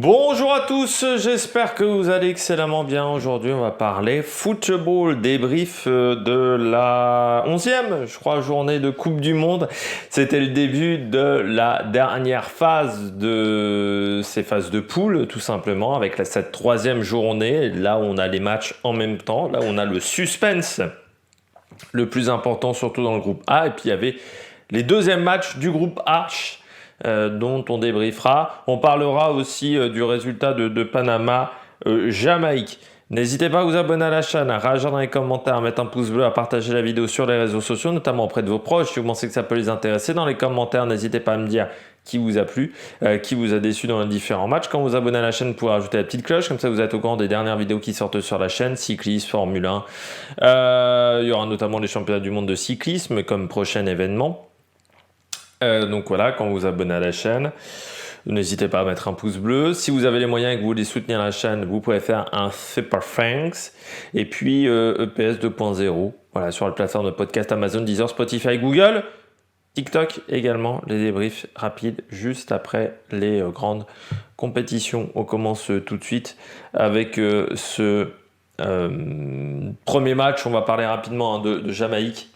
Bonjour à tous, j'espère que vous allez excellemment bien. Aujourd'hui, on va parler football, débrief de la 11e, je crois, journée de Coupe du Monde. C'était le début de la dernière phase de ces phases de poule, tout simplement, avec cette troisième journée. Là, on a les matchs en même temps. Là, on a le suspense, le plus important, surtout dans le groupe A. Et puis, il y avait les deuxièmes matchs du groupe H. Dont on débriefera. On parlera aussi du résultat de Panama, Jamaïque. N'hésitez pas à vous abonner à la chaîne, à réagir dans les commentaires, à mettre un pouce bleu, à partager la vidéo sur les réseaux sociaux, notamment auprès de vos proches. Si vous pensez que ça peut les intéresser, dans les commentaires, n'hésitez pas à me dire qui vous a plu, qui vous a déçu dans les différents matchs. Quand vous abonnez à la chaîne, vous pouvez rajouter la petite cloche, comme ça vous êtes au courant des dernières vidéos qui sortent sur la chaîne, cyclisme, Formule 1. Il y aura notamment les championnats du monde de cyclisme comme prochain événement. Donc voilà, quand vous vous abonnez à la chaîne, n'hésitez pas à mettre un pouce bleu. Si vous avez les moyens et que vous voulez soutenir la chaîne, vous pouvez faire un super thanks. Et puis EPS 2.0, voilà, sur la plateforme de podcast Amazon, Deezer, Spotify, Google, TikTok également, les débriefs rapides juste après les grandes compétitions. On commence tout de suite avec ce premier match. On va parler rapidement de Jamaïque.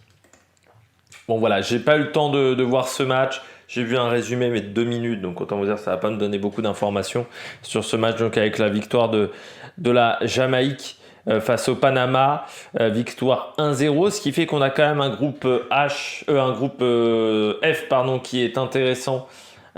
Bon voilà, j'ai pas eu le temps de voir ce match. J'ai vu un résumé mais de 2 minutes, donc autant vous dire ça va pas me donner beaucoup d'informations sur ce match. Donc avec la victoire de la Jamaïque face au Panama, victoire 1-0, ce qui fait qu'on a quand même un groupe F pardon, qui est intéressant.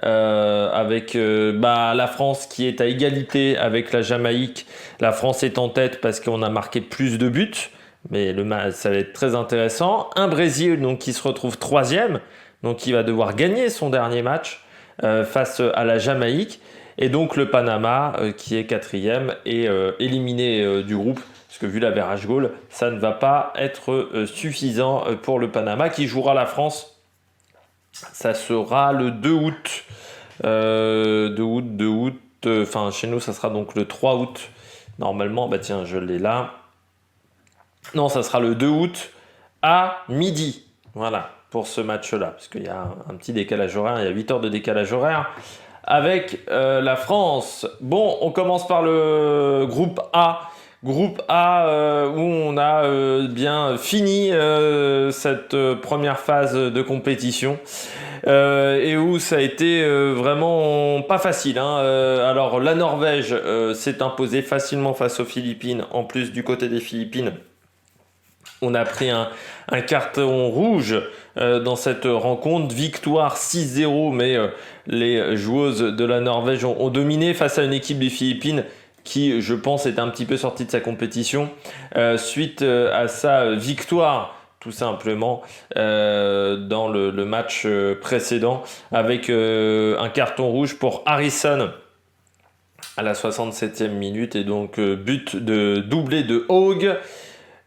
Avec la France qui est à égalité avec la Jamaïque. La France est en tête parce qu'on a marqué plus de buts. Mais ça va être très intéressant. Un Brésil donc, qui se retrouve 3e, donc qui va devoir gagner son dernier match face à la Jamaïque. Et donc le Panama qui est 4e et éliminé du groupe. Parce que vu l'average goal, ça ne va pas être suffisant pour le Panama qui jouera la France. Ça sera le 2 août. 2 août. Chez nous, ça sera donc le 3 août. Normalement, tiens, je l'ai là. Non, ça sera le 2 août à midi. Voilà, pour ce match-là. Parce qu'il y a un petit décalage horaire. Il y a 8 heures de décalage horaire avec la France. Bon, on commence par le groupe A. Groupe A où on a bien fini cette première phase de compétition. Et où ça a été vraiment pas facile. Alors la Norvège s'est imposée facilement face aux Philippines. En plus du côté des Philippines, on a pris un carton rouge dans cette rencontre. Victoire 6-0, mais les joueuses de la Norvège ont dominé face à une équipe des Philippines qui, je pense, est un petit peu sortie de sa compétition suite à sa victoire, tout simplement, dans le match précédent, avec un carton rouge pour Harrison à la 67e minute, et donc but de doublé de Haug.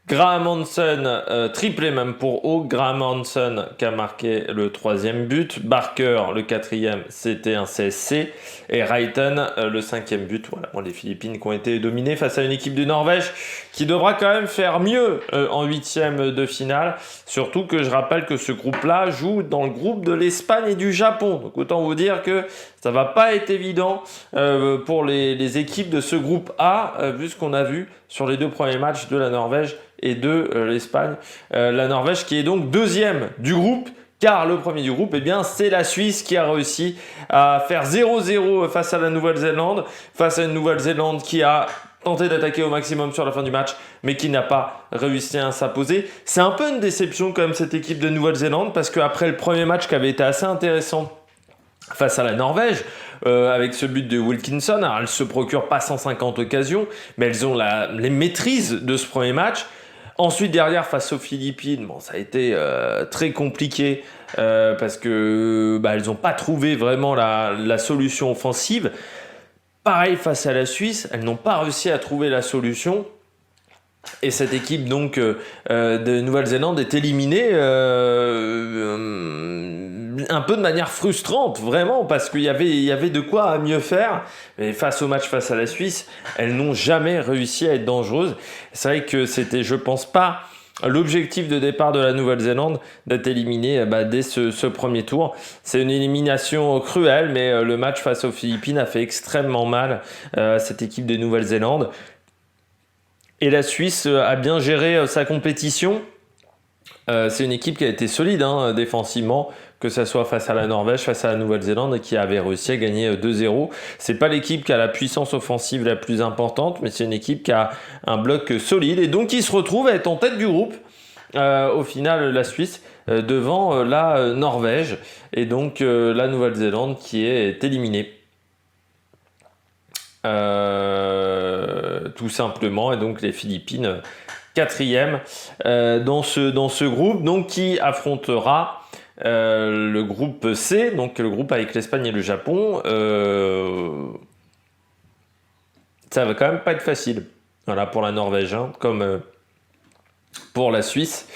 Graham Hansen, triplé même pour Haug. Graham Hansen qui a marqué le 3e but. Barker, le 4e, c'était un CSC. Et Reiten, le 5e but. Voilà, les Philippines qui ont été dominées face à une équipe de Norvège qui devra quand même faire mieux en 8e de finale. Surtout que je rappelle que ce groupe-là joue dans le groupe de l'Espagne et du Japon. Donc autant vous dire que ça va pas être évident pour les équipes de ce groupe A, vu ce qu'on a vu sur les 2 premiers matchs de la Norvège et de l'Espagne. La Norvège qui est donc 2e du groupe, car le premier du groupe, c'est la Suisse qui a réussi à faire 0-0 face à la Nouvelle-Zélande, face à une Nouvelle-Zélande qui a tenté d'attaquer au maximum sur la fin du match, mais qui n'a pas réussi à s'imposer. C'est un peu une déception quand même, cette équipe de Nouvelle-Zélande, parce qu'après le premier match qui avait été assez intéressant face à la Norvège, avec ce but de Wilkinson, alors elles ne se procurent pas 150 occasions, mais elles ont les maîtrises de ce premier match. Ensuite, derrière, face aux Philippines, ça a été très compliqué parce que elles n'ont pas trouvé vraiment la solution offensive. Pareil, face à la Suisse, elles n'ont pas réussi à trouver la solution. Et cette équipe donc de Nouvelle-Zélande est éliminée un peu de manière frustrante, vraiment, parce qu'il y avait de quoi mieux faire. Mais face au match face à la Suisse, elles n'ont jamais réussi à être dangereuses. C'est vrai que c'était, je pense pas, l'objectif de départ de la Nouvelle-Zélande d'être éliminé dès ce premier tour. C'est une élimination cruelle, mais le match face aux Philippines a fait extrêmement mal à cette équipe de Nouvelle-Zélande. Et la Suisse a bien géré sa compétition. C'est une équipe qui a été solide défensivement, que ce soit face à la Norvège, face à la Nouvelle-Zélande, et qui avait réussi à gagner 2-0. C'est pas l'équipe qui a la puissance offensive la plus importante, mais c'est une équipe qui a un bloc solide, et donc qui se retrouve à être en tête du groupe. Au final, la Suisse devant la Norvège, et donc la Nouvelle-Zélande qui est éliminée. Tout simplement, et donc les Philippines quatrième dans ce groupe, donc qui affrontera le groupe C, donc le groupe avec l'Espagne et le Japon. Ça va quand même pas être facile, voilà, pour la Norvège, comme pour la Suisse,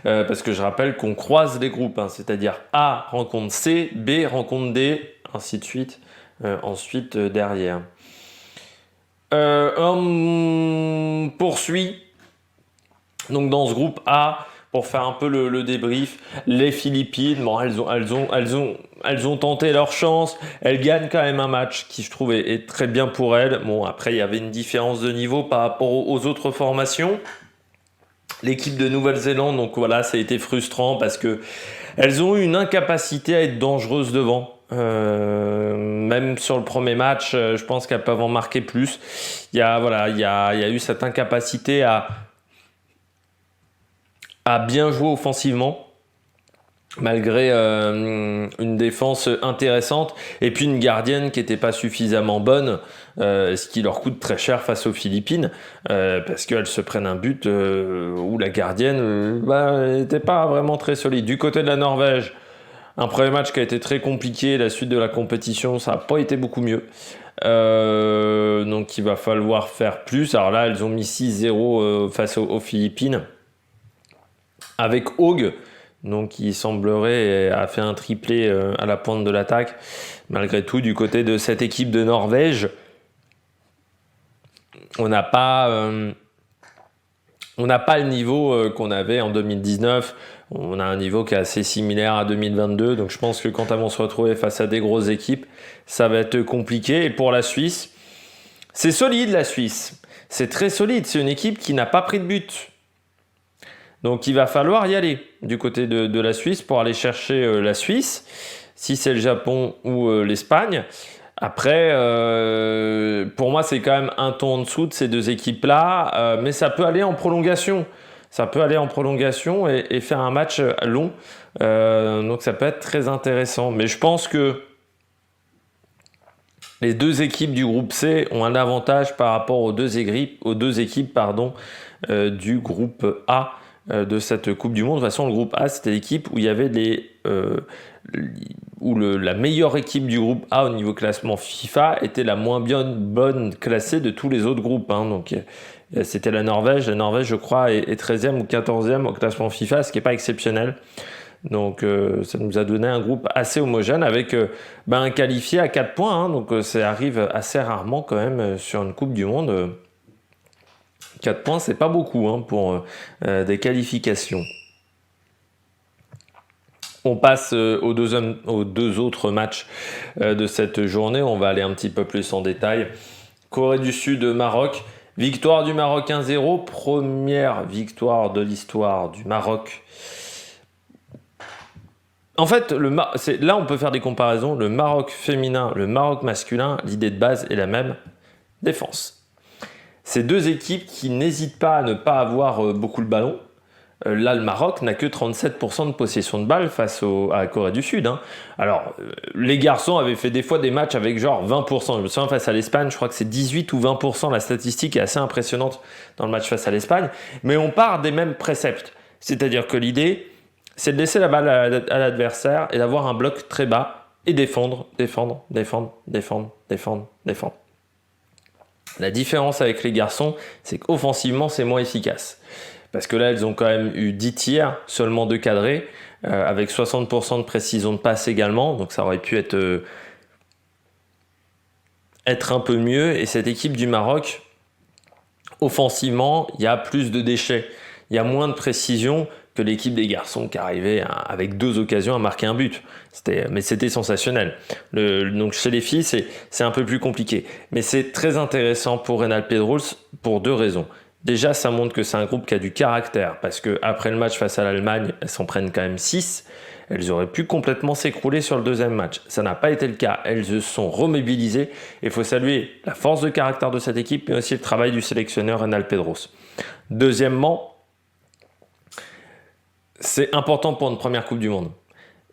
parce que je rappelle qu'on croise les groupes, c'est-à-dire A rencontre C, B rencontre D, ainsi de suite, ensuite derrière. On poursuit donc dans ce groupe A pour faire un peu le débrief. Les Philippines, bon, elles ont tenté leur chance. Elles gagnent quand même un match qui, je trouve, est très bien pour elles. Bon, après, il y avait une différence de niveau par rapport aux autres formations. L'équipe de Nouvelle-Zélande, donc voilà, ça a été frustrant parce que elles ont eu une incapacité à être dangereuses devant. Même sur le premier match, je pense qu'elles peuvent en marquer plus. Il y a eu cette incapacité à bien jouer offensivement, malgré une défense intéressante, et puis une gardienne qui n'était pas suffisamment bonne, ce qui leur coûte très cher face aux Philippines, parce qu'elles se prennent un but où la gardienne n'était pas vraiment très solide. Du côté de la Norvège, un premier match qui a été très compliqué, la suite de la compétition, ça n'a pas été beaucoup mieux. Donc il va falloir faire plus. Alors là, elles ont mis 6-0 face aux Philippines, avec Haug, donc qui semblerait a fait un triplé à la pointe de l'attaque. Malgré tout, du côté de cette équipe de Norvège, on n'a pas le niveau qu'on avait en 2019. On a un niveau qui est assez similaire à 2022. Donc je pense que quand elles vont se retrouver face à des grosses équipes, ça va être compliqué. Et pour la Suisse, c'est solide, la Suisse. C'est très solide. C'est une équipe qui n'a pas pris de but. Donc il va falloir y aller du côté de la Suisse pour aller chercher la Suisse, si c'est le Japon ou l'Espagne. Après, pour moi, c'est quand même un ton en dessous de ces deux équipes-là, mais ça peut aller en prolongation. Ça peut aller en prolongation et faire un match long. Donc ça peut être très intéressant. Mais je pense que les deux équipes du groupe C ont un avantage par rapport aux deux équipes du groupe A de cette Coupe du Monde. De toute façon, le groupe A, c'était l'équipe où il y avait la meilleure équipe du groupe A au niveau classement FIFA était la moins bien bonne classée de tous les autres groupes. Donc c'était la Norvège. La Norvège, je crois, est 13e ou 14e au classement FIFA, ce qui n'est pas exceptionnel. Donc ça nous a donné un groupe assez homogène avec un qualifié à 4 points. Donc ça arrive assez rarement quand même sur une Coupe du Monde. 4 points, c'est pas beaucoup pour des qualifications. On passe aux deux autres matchs de cette journée. On va aller un petit peu plus en détail. Corée du Sud, Maroc. Victoire du Maroc 1-0. Première victoire de l'histoire du Maroc. En fait, là, on peut faire des comparaisons. Le Maroc féminin, le Maroc masculin, l'idée de base est la même. Défense. Ces deux équipes qui n'hésitent pas à ne pas avoir beaucoup le ballon. Là, le Maroc n'a que 37% de possession de balle face à la Corée du Sud. Alors, les garçons avaient fait des fois des matchs avec genre 20%. Je me souviens, face à l'Espagne, je crois que c'est 18 ou 20%. La statistique est assez impressionnante dans le match face à l'Espagne. Mais on part des mêmes préceptes. C'est-à-dire que l'idée, c'est de laisser la balle à l'adversaire et d'avoir un bloc très bas et défendre. La différence avec les garçons, c'est qu'offensivement, c'est moins efficace. Parce que là, elles ont quand même eu 10 tirs, seulement 2 cadrés, avec 60% de précision de passe également. Donc ça aurait pu être un peu mieux. Et cette équipe du Maroc, offensivement, il y a plus de déchets. Il y a moins de précision que l'équipe des garçons qui arrivait avec 2 occasions à marquer un but. Mais c'était sensationnel. Donc chez les filles, c'est un peu plus compliqué. Mais c'est très intéressant pour Rénal Pedrols pour 2 raisons. Déjà, ça montre que c'est un groupe qui a du caractère, parce qu'après le match face à l'Allemagne, elles s'en prennent quand même 6. Elles auraient pu complètement s'écrouler sur le deuxième match. Ça n'a pas été le cas. Elles se sont remobilisées. Il faut saluer la force de caractère de cette équipe, mais aussi le travail du sélectionneur Rénal Pedrols. Deuxièmement, c'est important pour une première Coupe du Monde.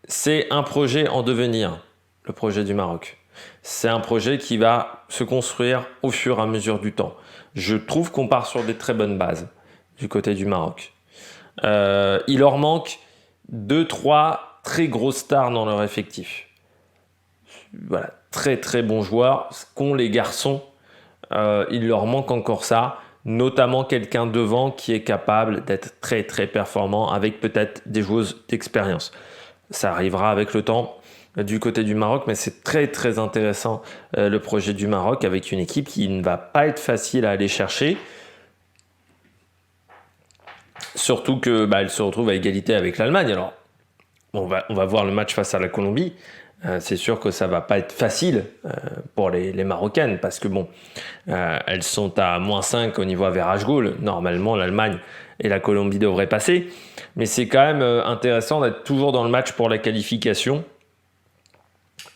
C'est un projet en devenir, le projet du Maroc. C'est un projet qui va se construire au fur et à mesure du temps. Je trouve qu'on part sur des très bonnes bases du côté du Maroc. Il leur manque 2-3 très grosses stars dans leur effectif. Voilà, très très bons joueurs. Ce qu'ont les garçons, il leur manque encore ça. Notamment quelqu'un devant qui est capable d'être très très performant avec peut-être des joueuses d'expérience. Ça arrivera avec le temps du côté du Maroc, mais c'est très très intéressant le projet du Maroc avec une équipe qui ne va pas être facile à aller chercher. Surtout que elle se retrouve à égalité avec l'Allemagne. Alors, on va voir le match face à la Colombie. C'est sûr que ça va pas être facile pour les Marocaines parce que elles sont à -5 au niveau average goal. Normalement, l'Allemagne et la Colombie devraient passer. Mais c'est quand même intéressant d'être toujours dans le match pour la qualification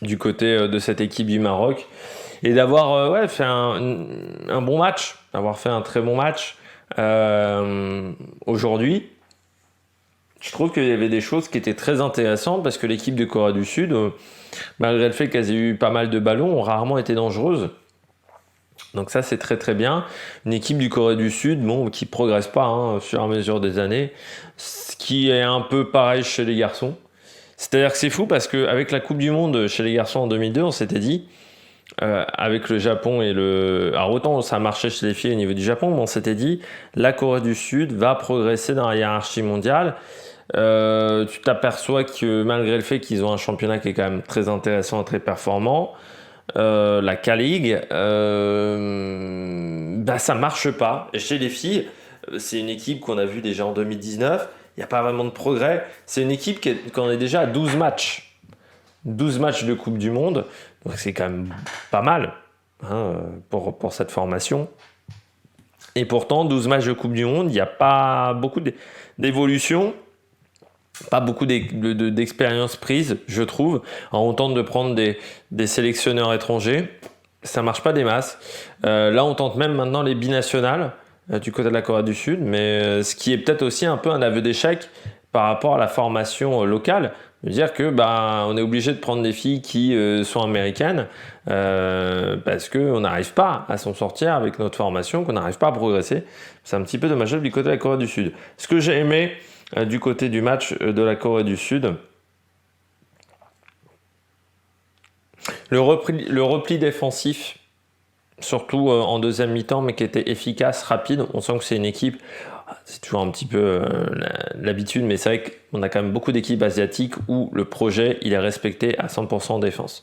du côté de cette équipe du Maroc et d'avoir fait un bon match, d'avoir fait un très bon match aujourd'hui. Je trouve qu'il y avait des choses qui étaient très intéressantes parce que l'équipe de Corée du Sud, malgré le fait qu'elles aient eu pas mal de ballons, ont rarement été dangereuses. Donc ça, c'est très très bien. Une équipe du Corée du Sud, qui progresse pas au fur et à mesure des années, ce qui est un peu pareil chez les garçons. C'est-à-dire que c'est fou parce qu'avec la Coupe du Monde chez les garçons en 2002, on s'était dit, avec le Japon et alors autant ça marchait chez les filles au niveau du Japon, mais on s'était dit, la Corée du Sud va progresser dans la hiérarchie mondiale. Tu t'aperçois que malgré le fait qu'ils ont un championnat qui est quand même très intéressant et très performant, la K-League, ça marche pas. Et chez les filles, c'est une équipe qu'on a vue déjà en 2019. Il n'y a pas vraiment de progrès. C'est une équipe qu'on est déjà à 12 matchs. 12 matchs de Coupe du Monde. Donc c'est quand même pas mal pour cette formation. Et pourtant, 12 matchs de Coupe du Monde, il n'y a pas beaucoup d'évolution. Pas beaucoup d'expérience prise, je trouve. Alors, on tente de prendre des sélectionneurs étrangers. Ça marche pas des masses. Là, on tente même maintenant les binationales du côté de la Corée du Sud, mais ce qui est peut-être aussi un peu un aveu d'échec par rapport à la formation locale. De dire que on est obligé de prendre des filles qui sont américaines parce qu'on n'arrive pas à s'en sortir avec notre formation, qu'on n'arrive pas à progresser. C'est un petit peu dommageable du côté de la Corée du Sud. Ce que j'ai aimé du côté du match de la Corée du Sud, le repli défensif, surtout en deuxième mi-temps, mais qui était efficace, rapide. On sent que c'est une équipe, c'est toujours un petit peu l'habitude, mais c'est vrai qu'on a quand même beaucoup d'équipes asiatiques où le projet il est respecté à 100% en défense.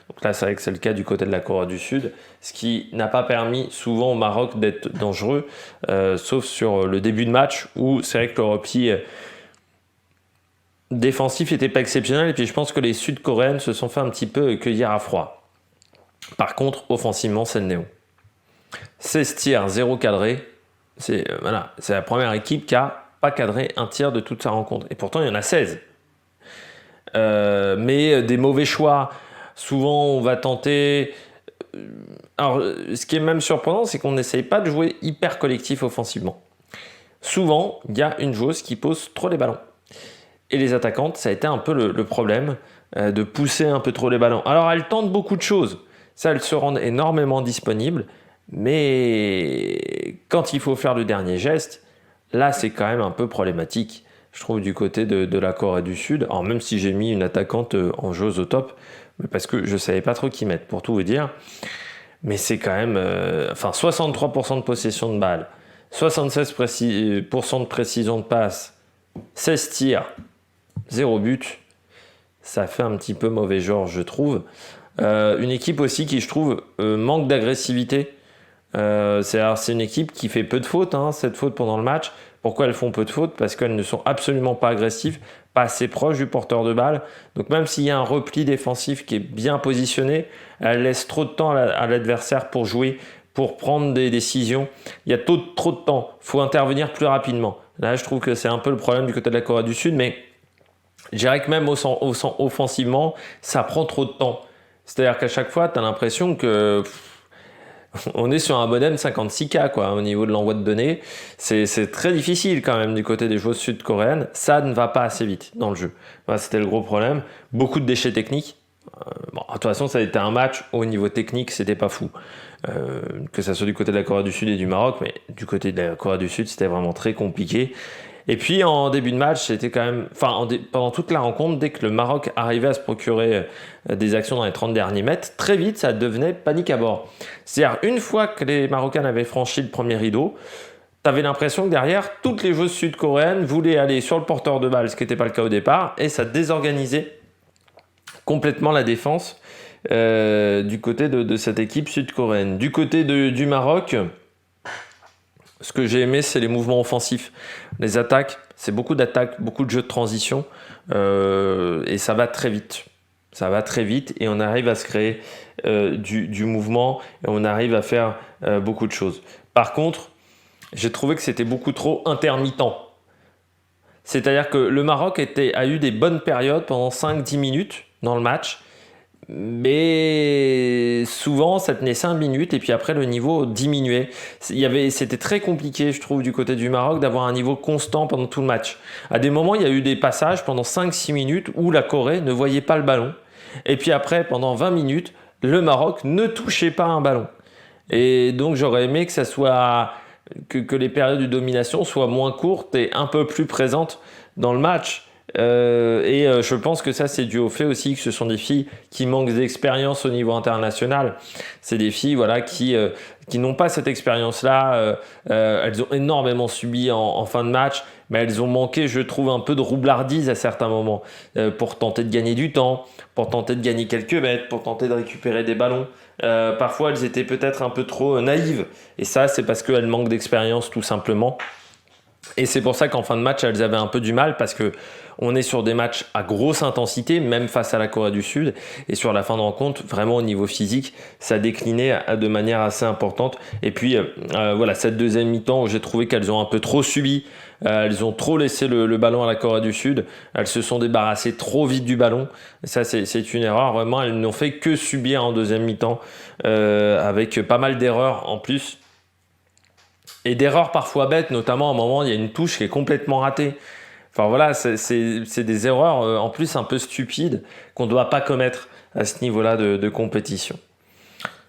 Donc là, c'est vrai que c'est le cas du côté de la Corée du Sud, ce qui n'a pas permis souvent au Maroc d'être dangereux, sauf sur le début de match où c'est vrai que le repli défensif n'était pas exceptionnel. Et puis je pense que les Sud-Coréennes se sont fait un petit peu cueillir à froid. Par contre, offensivement, c'est le néo. 16 tirs, 0 cadré. C'est la première équipe qui n'a pas cadré un tir de toute sa rencontre. Et pourtant, il y en a 16. Mais des mauvais choix. Souvent, on va tenter... Alors, ce qui est même surprenant, c'est qu'on n'essaye pas de jouer hyper collectif offensivement. Souvent, il y a une joueuse qui pose trop les ballons. Et les attaquantes, ça a été un peu le problème de pousser un peu trop les ballons. Alors, elles tentent beaucoup de choses. Ça, elles se rendent énormément disponibles. Mais quand il faut faire le dernier geste, là, c'est quand même un peu problématique, je trouve, du côté de la Corée du Sud. Alors, même si j'ai mis une attaquante en joueuse au top, mais parce que je ne savais pas trop qui mettre, pour tout vous dire. Mais c'est quand même... 63% de possession de balle, 76% de précision de passe, 16 tirs, 0 but. Ça fait un petit peu mauvais genre, je trouve. Une équipe aussi qui, je trouve, manque d'agressivité C'est une équipe qui fait peu de fautes, 7 fautes pendant le match. Pourquoi elles font peu de fautes? Parce qu'elles ne sont absolument pas agressives, pas assez proches du porteur de balle. Donc même s'il y a un repli défensif qui est bien positionné, elles laissent trop de temps à l'adversaire pour jouer, pour prendre des décisions. Il y a trop de temps. Il faut intervenir plus rapidement. Là, je trouve que c'est un peu le problème du côté de la Corée du Sud, mais je dirais que même offensivement, ça prend trop de temps. C'est-à-dire qu'à chaque fois, tu as l'impression que on est sur un modem 56K quoi, au niveau de l'envoi de données. C'est très difficile quand même du côté des joueuses sud-coréennes. Ça ne va pas assez vite dans le jeu. Voilà, c'était le gros problème. Beaucoup de déchets techniques. De toute façon, ça a été un match au niveau technique, c'était pas fou. Que ça soit du côté de la Corée du Sud et du Maroc, mais du côté de la Corée du Sud, c'était vraiment très compliqué. Et puis en début de match, c'était quand même, pendant toute la rencontre, dès que le Maroc arrivait à se procurer des actions dans les 30 derniers mètres, très vite ça devenait panique à bord. C'est-à-dire une fois que les Marocains avaient franchi le premier rideau, tu avais l'impression que derrière, toutes les joueuses sud-coréennes voulaient aller sur le porteur de balle, ce qui n'était pas le cas au départ, et ça désorganisait complètement la défense du côté de cette équipe sud-coréenne. Du côté du Maroc, ce que j'ai aimé, c'est les mouvements offensifs. Les attaques, c'est beaucoup d'attaques, beaucoup de jeux de transition, et ça va très vite. Ça va très vite et on arrive à se créer du mouvement et on arrive à faire beaucoup de choses. Par contre, j'ai trouvé que c'était beaucoup trop intermittent. C'est-à-dire que le Maroc a eu des bonnes périodes pendant 5-10 minutes dans le match, mais souvent ça tenait 5 minutes et puis après le niveau diminuait. C'était très compliqué, je trouve, du côté du Maroc d'avoir un niveau constant pendant tout le match. À des moments, il y a eu des passages pendant 5-6 minutes où la Corée ne voyait pas le ballon. Et puis après, pendant 20 minutes, le Maroc ne touchait pas un ballon. Et donc j'aurais aimé que ça soit que les périodes de domination soient moins courtes et un peu plus présentes dans le match. Je pense que ça c'est dû au fait aussi que ce sont des filles qui manquent d'expérience au niveau international. C'est des filles qui n'ont pas cette expérience-là. Elles ont énormément subi en fin de match, mais elles ont manqué, je trouve, un peu de roublardise à certains moments pour tenter de gagner du temps, pour tenter de gagner quelques mètres, pour tenter de récupérer des ballons. Parfois elles étaient peut-être un peu trop naïves et ça c'est parce qu'elles manquent d'expérience tout simplement. Et c'est pour ça qu'en fin de match, elles avaient un peu du mal parce que on est sur des matchs à grosse intensité, même face à la Corée du Sud. Et sur la fin de rencontre, vraiment au niveau physique, ça déclinait de manière assez importante. Et puis, cette deuxième mi-temps, j'ai trouvé qu'elles ont un peu trop subi. Elles ont trop laissé le ballon à la Corée du Sud. Elles se sont débarrassées trop vite du ballon. Et ça, c'est une erreur. Vraiment, elles n'ont fait que subir en deuxième mi-temps avec pas mal d'erreurs en plus. Et d'erreurs parfois bêtes, notamment à un moment, il y a une touche qui est complètement ratée. Enfin voilà, c'est des erreurs en plus un peu stupides qu'on ne doit pas commettre à ce niveau-là de compétition.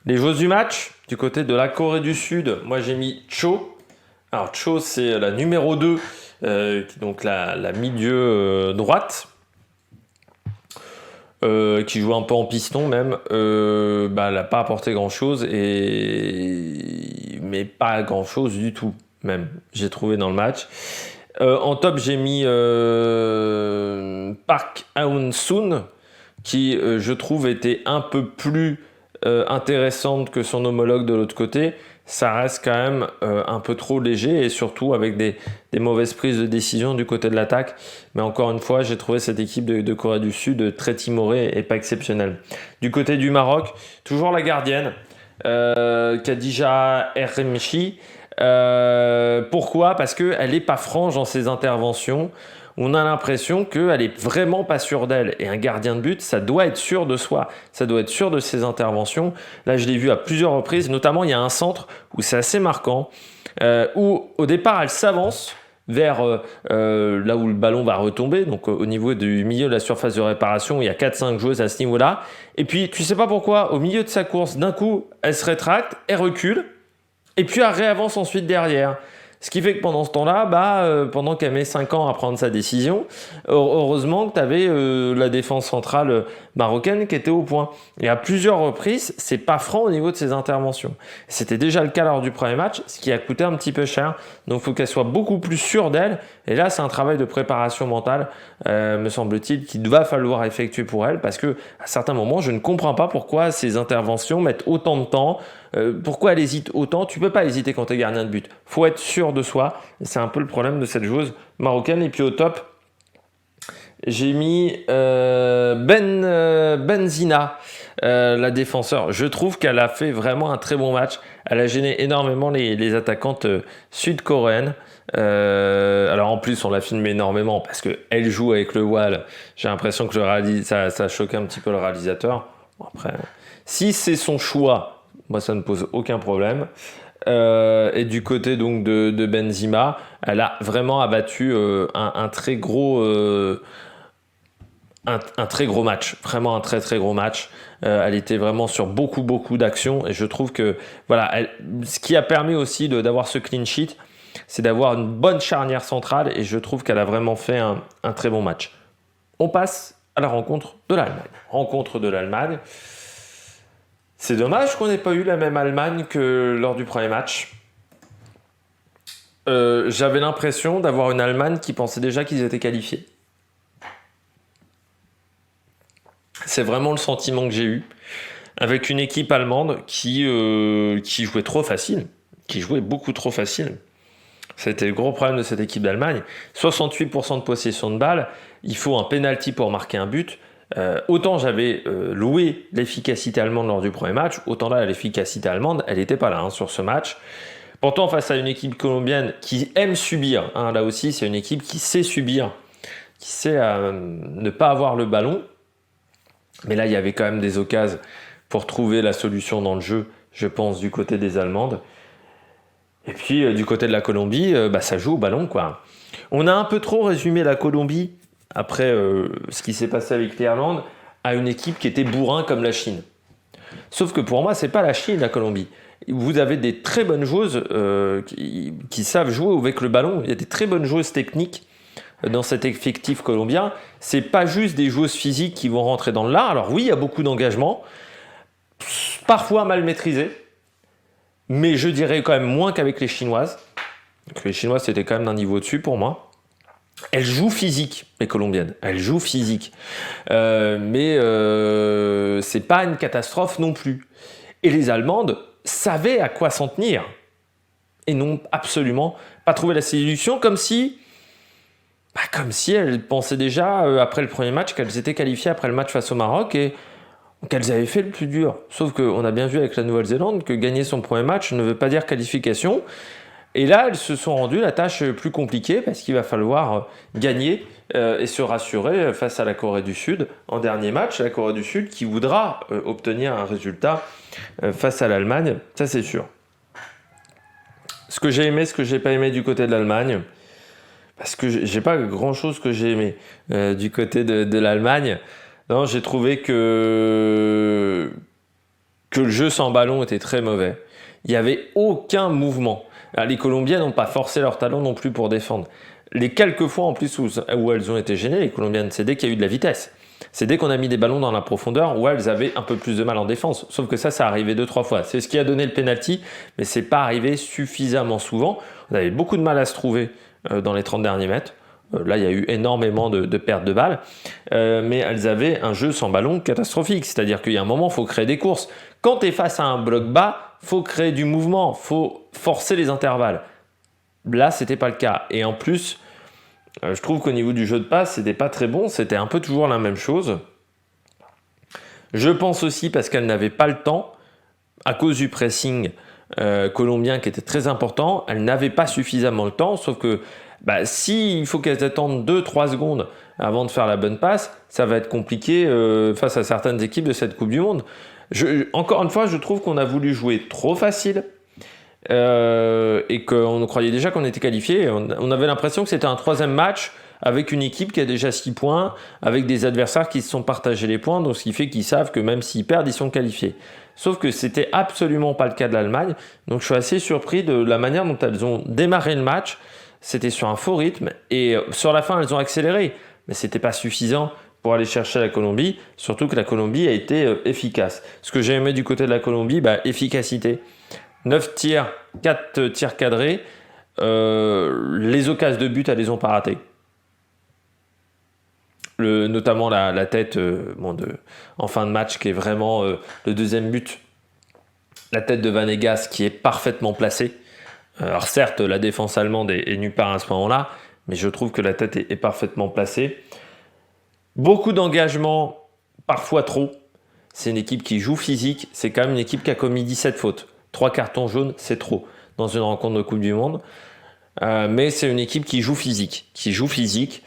Les joueuses du match, du côté de la Corée du Sud, moi j'ai mis Cho. Alors Cho, c'est la numéro 2, donc la milieu droite, qui joue un peu en piston même. Elle n'a pas apporté grand-chose, mais pas grand-chose du tout, même, j'ai trouvé dans le match. En top, j'ai mis Park Aun-soon, qui, je trouve, était un peu plus intéressante que son homologue de l'autre côté. Ça reste quand même un peu trop léger et surtout avec des mauvaises prises de décision du côté de l'attaque. Mais encore une fois, j'ai trouvé cette équipe de Corée du Sud très timorée et pas exceptionnelle. Du côté du Maroc, toujours la gardienne, Khadija Erremchi. Pourquoi ? Parce qu'elle n'est pas franche dans ses interventions. On a l'impression qu'elle est vraiment pas sûre d'elle. Et un gardien de but, ça doit être sûr de soi. Ça doit être sûr de ses interventions. Là, je l'ai vu à plusieurs reprises. Notamment, il y a un centre où c'est assez marquant. Où, au départ, elle s'avance vers là où le ballon va retomber. Donc, au niveau du milieu de la surface de réparation, il y a 4-5 joueuses à ce niveau-là. Et puis, tu sais pas pourquoi, au milieu de sa course, d'un coup, elle se rétracte, elle recule. Et puis, elle réavance ensuite derrière. Ce qui fait que pendant ce temps-là, pendant qu'elle met 5 ans à prendre sa décision, heureusement que tu avais la défense centrale marocaine qui était au point. Et à plusieurs reprises, c'est pas franc au niveau de ses interventions. C'était déjà le cas lors du premier match, ce qui a coûté un petit peu cher. Donc il faut qu'elle soit beaucoup plus sûre d'elle. Et là, c'est un travail de préparation mentale, me semble-t-il, qu'il va falloir effectuer pour elle, parce que à certains moments, je ne comprends pas pourquoi ces interventions mettent autant de temps. Pourquoi elle hésite autant? Tu peux pas hésiter quand tu es gardien de but. Faut être sûr de soi. C'est un peu le problème de cette joueuse marocaine. Et puis au top, j'ai mis Benzina, la défenseur. Je trouve qu'elle a fait vraiment un très bon match. Elle a gêné énormément les attaquantes sud-coréennes. Alors en plus, on la filme énormément parce qu'elle joue avec le voile. J'ai l'impression que ça a choqué un petit peu le réalisateur. Bon, après, si c'est son choix, moi, ça ne pose aucun problème. Et du côté donc de Benzema, elle a vraiment abattu un très gros match, vraiment un très très gros match. Elle était vraiment sur beaucoup d'actions et je trouve que voilà, ce qui a permis aussi d'avoir ce clean sheet, c'est d'avoir une bonne charnière centrale et je trouve qu'elle a vraiment fait un très bon match. On passe à la rencontre de l'Allemagne. C'est dommage qu'on n'ait pas eu la même Allemagne que lors du premier match. J'avais l'impression d'avoir une Allemagne qui pensait déjà qu'ils étaient qualifiés. C'est vraiment le sentiment que j'ai eu. Avec une équipe allemande qui jouait trop facile. Qui jouait beaucoup trop facile. C'était le gros problème de cette équipe d'Allemagne. 68% de possession de balle. Il faut un penalty pour marquer un but. Autant j'avais loué l'efficacité allemande lors du premier match, autant là l'efficacité allemande, elle n'était pas là sur ce match. Pourtant face à une équipe colombienne qui aime subir, là aussi c'est une équipe qui sait subir, qui sait ne pas avoir le ballon. Mais là il y avait quand même des occasions pour trouver la solution dans le jeu, je pense du côté des Allemandes. Et puis du côté de la Colombie, ça joue au ballon quoi. On a un peu trop résumé la Colombie après ce qui s'est passé avec l'Irlande, à une équipe qui était bourrin comme la Chine. Sauf que pour moi, c'est pas la Chine, la Colombie. Vous avez des très bonnes joueuses qui savent jouer avec le ballon. Il y a des très bonnes joueuses techniques dans cet effectif colombien. C'est pas juste des joueuses physiques qui vont rentrer dans le lard. Alors oui, il y a beaucoup d'engagement, parfois mal maîtrisé, mais je dirais quand même moins qu'avec les Chinoises. Donc les Chinoises, c'était quand même d'un niveau au-dessus pour moi. Elles jouent physique, les Colombiennes. Elles jouent physique. Mais c'est pas une catastrophe non plus. Et les Allemandes savaient à quoi s'en tenir. Et n'ont absolument pas trouvé la solution, comme si elles pensaient déjà, après le premier match, qu'elles étaient qualifiées après le match face au Maroc et qu'elles avaient fait le plus dur. Sauf qu'on a bien vu avec la Nouvelle-Zélande que gagner son premier match ne veut pas dire qualification. Et là, elles se sont rendues la tâche plus compliquée parce qu'il va falloir gagner et se rassurer face à la Corée du Sud en dernier match. La Corée du Sud qui voudra obtenir un résultat face à l'Allemagne, ça c'est sûr. Ce que j'ai aimé, ce que j'ai pas aimé du côté de l'Allemagne, parce que j'ai pas grand-chose que j'ai aimé du côté de l'Allemagne. Non, j'ai trouvé que le jeu sans ballon était très mauvais. Il n'y avait aucun mouvement. Alors, les Colombiennes n'ont pas forcé leur talon non plus pour défendre. Les quelques fois en plus où elles ont été gênées, les Colombiennes, c'est dès qu'il y a eu de la vitesse. C'est dès qu'on a mis des ballons dans la profondeur où elles avaient un peu plus de mal en défense. Sauf que ça arrivait 2-3 fois. C'est ce qui a donné le penalty, mais c'est pas arrivé suffisamment souvent. On avait beaucoup de mal à se trouver dans les 30 derniers mètres. Là, il y a eu énormément de pertes de balles. Mais elles avaient un jeu sans ballon catastrophique. C'est-à-dire qu'il y a un moment, il faut créer des courses. Quand tu es face à un bloc bas, il faut créer du mouvement, il faut forcer les intervalles. Là, c'était pas le cas. Et en plus, je trouve qu'au niveau du jeu de passe, c'était pas très bon. C'était un peu toujours la même chose. Je pense aussi parce qu'elles n'avaient pas le temps, à cause du pressing colombien qui était très important, elles n'avaient pas suffisamment le temps. Sauf que s'il faut qu'elles attendent 2-3 secondes avant de faire la bonne passe, ça va être compliqué face à certaines équipes de cette Coupe du Monde. Encore une fois, je trouve qu'on a voulu jouer trop facile et qu'on croyait déjà qu'on était qualifié. On avait l'impression que c'était un troisième match avec une équipe qui a déjà 6 points, avec des adversaires qui se sont partagés les points, donc ce qui fait qu'ils savent que même s'ils perdent, ils sont qualifiés. Sauf que c'était absolument pas le cas de l'Allemagne. Donc je suis assez surpris de la manière dont elles ont démarré le match. C'était sur un faux rythme et sur la fin elles ont accéléré, mais c'était pas suffisant pour aller chercher la Colombie, surtout que la Colombie a été efficace. Ce que j'ai aimé du côté de la Colombie, efficacité. 9 tirs, 4 tirs cadrés, les occasions de but, elles les ont pas ratées. Notamment la tête en fin de match qui est vraiment le deuxième but. La tête de Vanegas qui est parfaitement placée. Alors certes, la défense allemande est nulle part à ce moment-là, mais je trouve que la tête est parfaitement placée. Beaucoup d'engagement, parfois trop. C'est une équipe qui joue physique. C'est quand même une équipe qui a commis 17 fautes. 3 cartons jaunes, c'est trop dans une rencontre de Coupe du Monde. Mais c'est une équipe qui joue physique.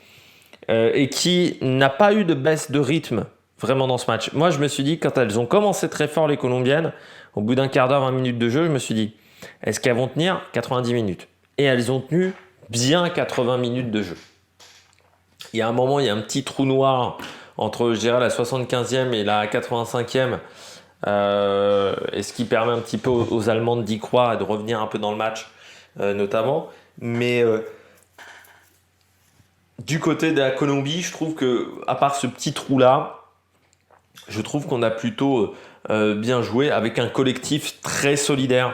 Et qui n'a pas eu de baisse de rythme vraiment dans ce match. Moi, je me suis dit, quand elles ont commencé très fort, les Colombiennes, au bout d'un quart d'heure, 20 minutes de jeu, je me suis dit, est-ce qu'elles vont tenir 90 minutes? Et elles ont tenu bien 80 minutes de jeu. Il y a un moment, il y a un petit trou noir entre, je dirais, la 75e et la 85e, et ce qui permet un petit peu aux Allemandes d'y croire et de revenir un peu dans le match, notamment. Mais du côté de la Colombie, je trouve que, à part ce petit trou-là, je trouve qu'on a plutôt bien joué avec un collectif très solidaire.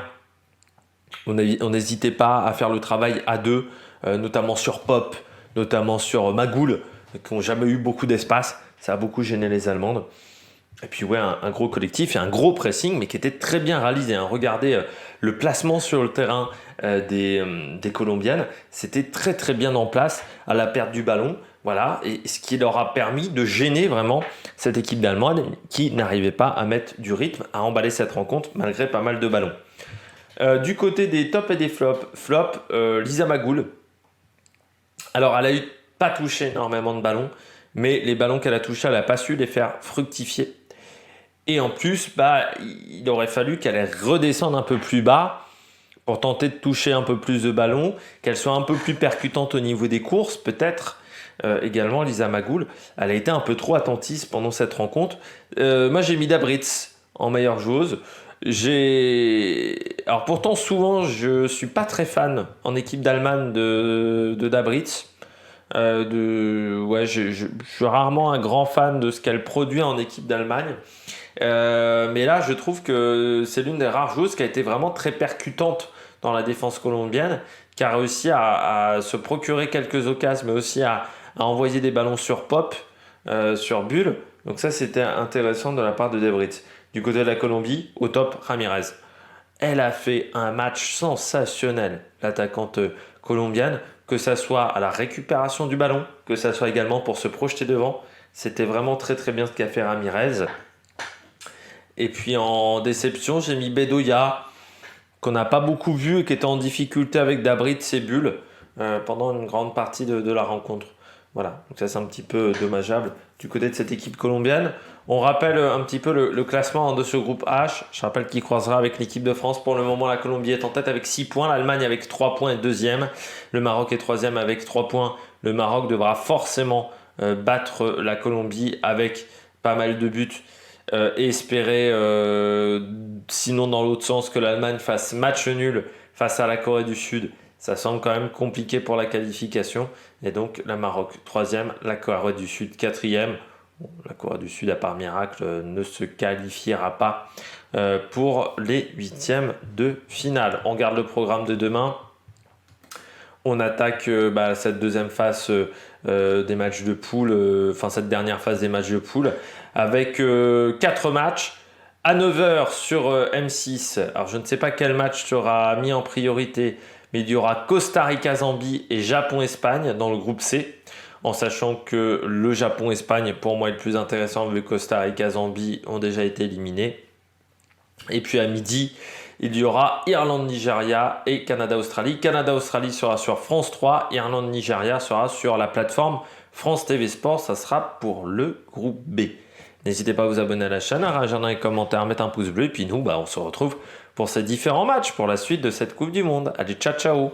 On n'hésitait pas à faire le travail à deux, notamment sur Pop, notamment sur Magoul, qui n'ont jamais eu beaucoup d'espace. Ça a beaucoup gêné les Allemandes. Et puis ouais, un gros collectif et un gros pressing, mais qui était très bien réalisé. Regardez le placement sur le terrain des Colombiennes. C'était très très bien en place à la perte du ballon. Voilà, et ce qui leur a permis de gêner vraiment cette équipe d'Allemagne qui n'arrivait pas à mettre du rythme, à emballer cette rencontre malgré pas mal de ballons. Du côté des tops et des flops, Lisa Magoul. Alors, elle a pas touché énormément de ballons, mais les ballons qu'elle a touchés, elle n'a pas su les faire fructifier. Et en plus, il aurait fallu qu'elle redescende un peu plus bas pour tenter de toucher un peu plus de ballons, qu'elle soit un peu plus percutante au niveau des courses, peut-être. Également, Lisa Magoul, elle a été un peu trop attentiste pendant cette rencontre. Moi, j'ai mis Dabritz en meilleure joueuse. Alors pourtant, souvent, je suis pas très fan en équipe d'Allemagne de Dabritz. Je suis rarement un grand fan de ce qu'elle produit en équipe d'Allemagne. Mais là, je trouve que c'est l'une des rares joueuses qui a été vraiment très percutante dans la défense colombienne, qui a réussi à se procurer quelques occasions, mais aussi à envoyer des ballons sur Pop, sur Bulle. Donc ça, c'était intéressant de la part de Dabritz. Du côté de la Colombie, au top, Ramirez. Elle a fait un match sensationnel, l'attaquante colombienne, que ça soit à la récupération du ballon, que ça soit également pour se projeter devant. C'était vraiment très très bien ce qu'a fait Ramirez. Et puis en déception, j'ai mis Bedoya, qu'on n'a pas beaucoup vu et qui était en difficulté avec Dabritz et Bulle pendant une grande partie de la rencontre. Voilà, donc ça c'est un petit peu dommageable du côté de cette équipe colombienne. On rappelle un petit peu le classement de ce groupe H. Je rappelle qu'il croisera avec l'équipe de France. Pour le moment, la Colombie est en tête avec 6 points. L'Allemagne avec 3 points est deuxième. Le Maroc est troisième avec 3 points. Le Maroc devra forcément battre la Colombie avec pas mal de buts et espérer, sinon dans l'autre sens, que l'Allemagne fasse match nul face à la Corée du Sud. Ça semble quand même compliqué pour la qualification. Et donc, la Maroc, 3e, la Corée du Sud, 4e. Bon, la Corée du Sud, à part miracle, ne se qualifiera pas pour les 8e de finale. On garde le programme de demain. On attaque cette deuxième phase des matchs de poule, cette dernière phase des matchs de poule, avec 4 matchs à 9h sur M6. Alors, je ne sais pas quel match sera mis en priorité, mais il y aura Costa Rica-Zambie et Japon-Espagne dans le groupe C, en sachant que le Japon-Espagne, pour moi, est le plus intéressant, vu que Costa Rica-Zambie ont déjà été éliminés. Et puis à midi, il y aura Irlande-Nigeria et Canada-Australie. Canada-Australie sera sur France 3, Irlande-Nigeria sera sur la plateforme France TV Sport. Ça sera pour le groupe B. N'hésitez pas à vous abonner à la chaîne, à réagir dans les commentaires, à mettre un pouce bleu. Et puis nous, on se retrouve pour ces différents matchs pour la suite de cette Coupe du Monde. Allez, ciao ciao!